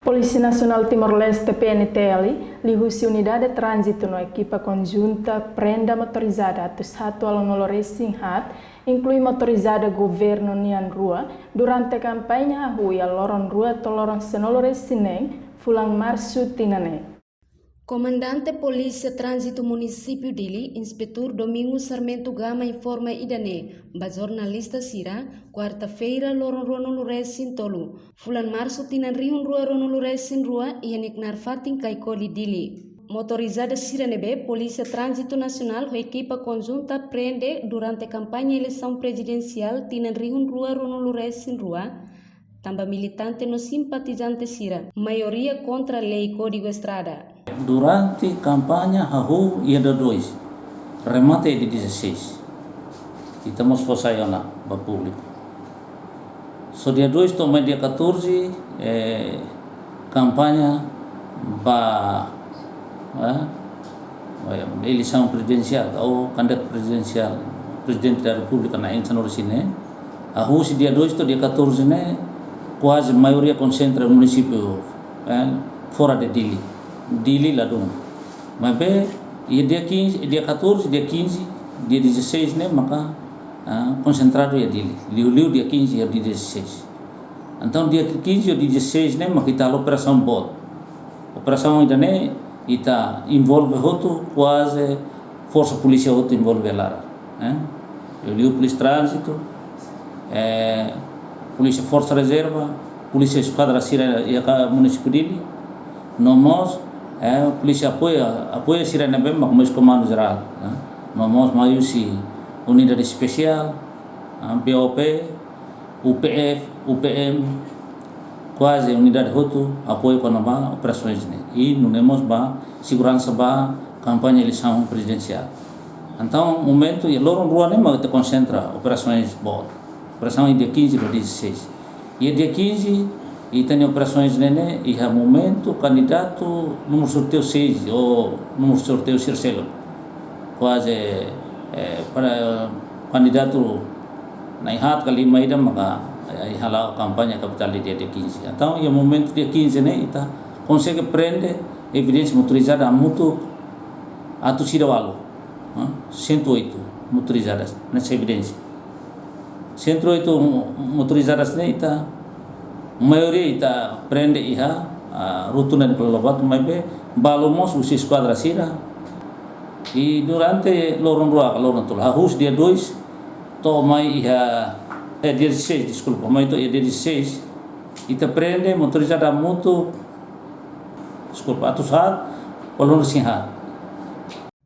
Polícia Nacional Timor-Leste PNTL lihusi unidade de trânsito no equipa conjunta prenda motorizada atus satu alonolo racing hat inclui motorizada governo Nian Rua durante campanha Hui loron Rua toloron senolo racing fulang março tinane. Comandante Polícia Trânsito Município Dili, Inspetor Domingo Sarmento Gama informa idane, ba jornalista Sira, quarta-feira loron rua no Luresin tolu, fulan março tinan riun rua no Luresin rua e aniknar fatin kaikoli Dili. Motorizada Sira nebe, Polícia Trânsito Nacional, equipa conjunta prende durante campanha eleição presidencial tinan riun rua no Luresin rua, também militante no simpatizante Sira, maioria contra a lei Código Estrada. Durante campanha Hahu ia ada 2, remate di 16. Kita mau selesai na ba público. So dia 2 tomai dia 14 campanha ba eleição presidencial ou candidato presidencial presidente da República na Insanor sini. Hahu si dia 2 to dia 14 ne quase maioria concentra no município fora de Dili lá dum. Mas bem, dia 15, dia 14, dia 15, dia 16 né, maka concentrado ya Dili. Liu dia 15 e dia 16. Então dia 15 e dia 16 né, maka kita operação bot. Operação ainda né, ita envolve hotu quase força polícia hotu envolve lá. Liu polícia trânsito, polícia força reserva, polícia esquadra Sira e a município Dili. Nomos polícia apoia Sirene bem mas comando geral. Nomos maiusi unidade especial, BOP, UPF, UPM, quase unidade hotu apoio com a operações né. E nós ba segurança ba campanha eleição presidencial. Então momento e loron rua né mas te concentra operações boa. Operação dia 15 e 16. E dia 15 e tem operações nene e há momento candidato número sorteio 6 ou número sorteio Circelo quase para candidato na ihat kali maida maka ihala campanha capital dia 15. Então e momento dia 15 né ita consegue prender evidência motorizada a mutu atu sidawalo 108 motorizadas nessa evidência 108 motorizadas né ita maioria ita prende iha rutunan kelolobat maibe balomos usi esquadra Sira e durante loron rua loron tul hahus dia 2 to mai iha dia 16 desculpa mai to dia 16 ita prende motorizada moto desculpa atusat polon sinha.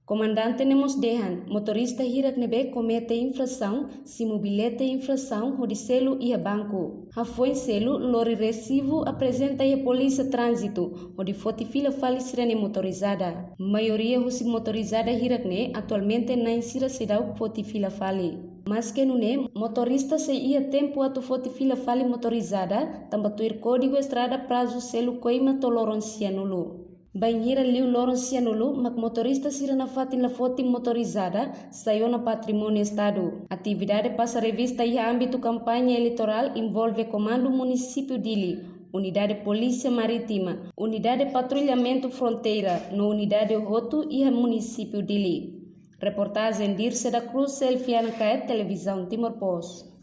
Comandante Nemos Dehan, motorista hirak nebe comete infração, se mobilete infração, rodicelo e a banco. A foi selo, lori recibo apresenta a polícia trânsito, onde foti fila fali sirene motorizada. Maioria husi motorizada hirak ne, atualmente na insira sidau foti fila fali. Mas que no ne, motorista se ia tempo atu foti fila fali motorizada, tambatuir código estrada prazo selo coima toloron sianulu. Banheira liu loron sianulu, mak motorista sira na fatin la foti motorizada, saiu na patrimônio estado. Atividade passa revista e âmbito campanha eleitoral envolve Comando Município Dili, Unidade Polícia Marítima, Unidade Patrulhamento Fronteira, no Unidade Roto e a Município Dili. Reportagem Dirce da Cruz, Selfiana Caet, Televisão Timor Post.